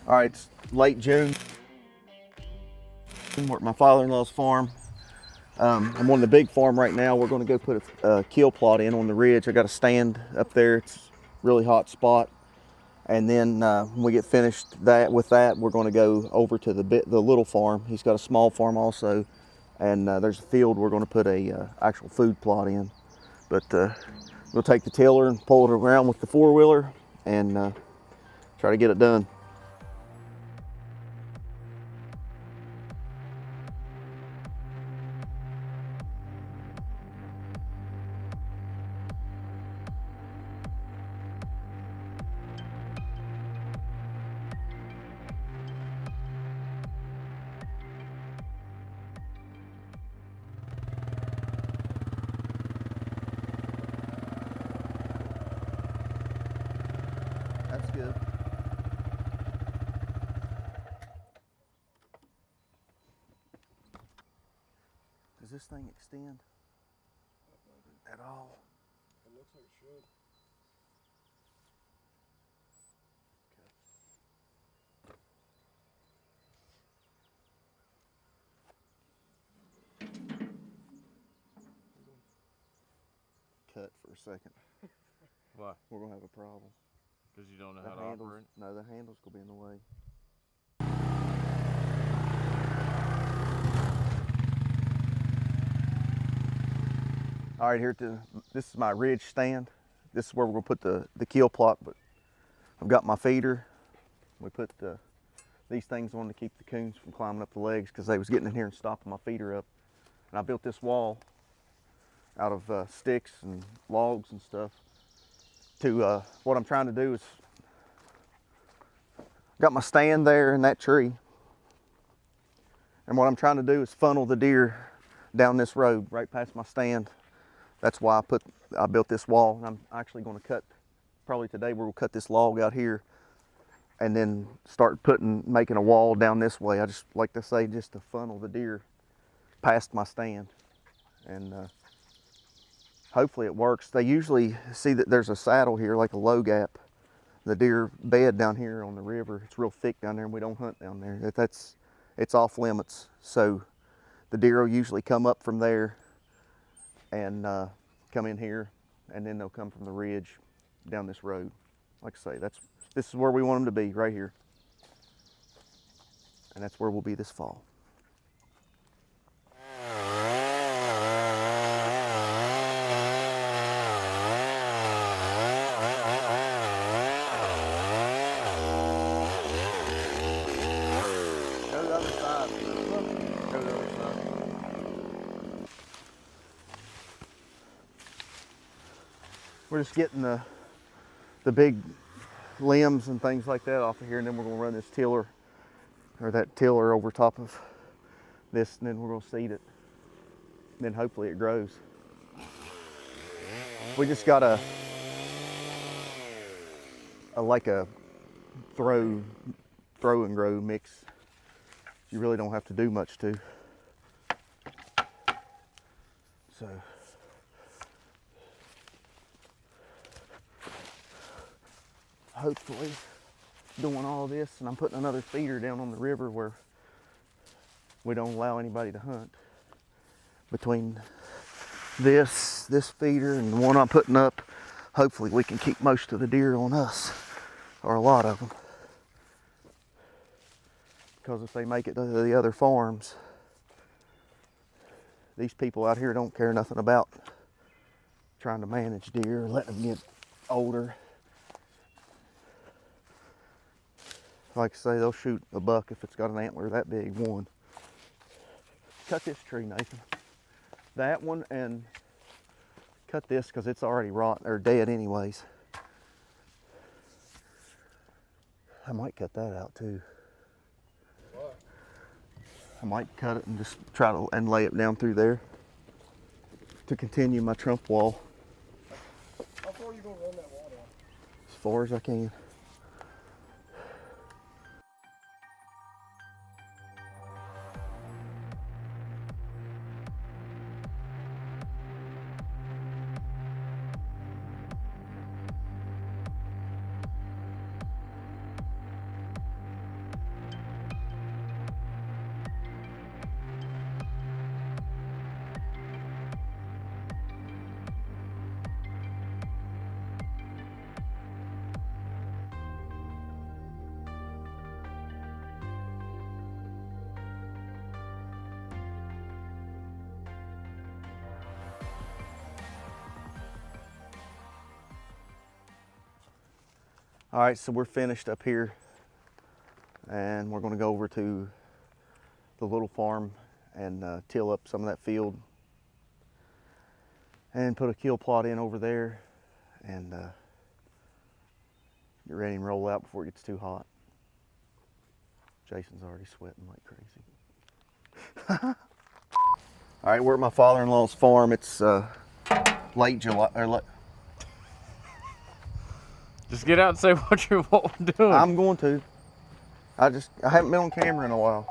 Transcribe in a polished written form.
All right, it's late June. We're at my father-in-law's farm. I'm on the big farm right now. We're going to go put a kill plot in on the ridge. I got a stand up there. It's a really hot spot. And then when we get finished with that, we're going to go over to the little farm. He's got a small farm also, and there's a field we're going to put a actual food plot in. But we'll take the tiller and pull it around with the four-wheeler and try to get it done. That's good. Does this thing extend at all? It looks like it should. Cut for a second. Why? We're gonna have a problem. Because you don't know The how to handles, operate? no, the handles gonna be in the way. All right, this is my ridge stand. This is where we're gonna put the kill plot, but I've got my feeder. We put these things on to keep the coons from climbing up the legs because they was getting in here and stopping my feeder up. And I built this wall out of sticks and logs and stuff. What I'm trying to do is, got my stand there in that tree. And what I'm trying to do is funnel the deer down this road right past my stand. That's why I built this wall. And I'm actually going to probably today we'll cut this log out here and then start making a wall down this way. I just like to say, just to funnel the deer past my stand. And hopefully it works. They usually see that there's a saddle here, like a low gap. The deer bed down here on the river, it's real thick down there and we don't hunt down there. It's off limits. So the deer will usually come up from there and come in here, and then they'll come from the ridge down this road. Like I say, this is where we want them to be, right here. And that's where we'll be this fall. Go to the other side. Go to the other side. We're just getting the big limbs and things like that off of here, and then we're going to run this tiller, or that tiller over top of this, and then we're going to seed it. And then hopefully it grows. We just got like a throw and grow mix. You really don't have to do much to. So hopefully doing all this, and I'm putting another feeder down on the river where we don't allow anybody to hunt. Between this feeder and the one I'm putting up, hopefully we can keep most of the deer on us, or a lot of them. Because if they make it to the other farms, these people out here don't care nothing about trying to manage deer, letting them get older. Like I say, they'll shoot a buck if it's got an antler that big, one. Cut this tree, Nathan. That one, and cut this because it's already rotten or dead anyways. I might cut that out too. What? I might cut it and just try to lay it down through there to continue my trump wall. How far are you going to run that wall down? As far as I can. All right, so we're finished up here, and we're gonna go over to the little farm and till up some of that field and put a kill plot in over there and get ready and roll out before it gets too hot. Jason's already sweating like crazy. All right, we're at my father-in-law's farm. It's late July, or Just get out and say what you're doing. I'm going to. I haven't been on camera in a while.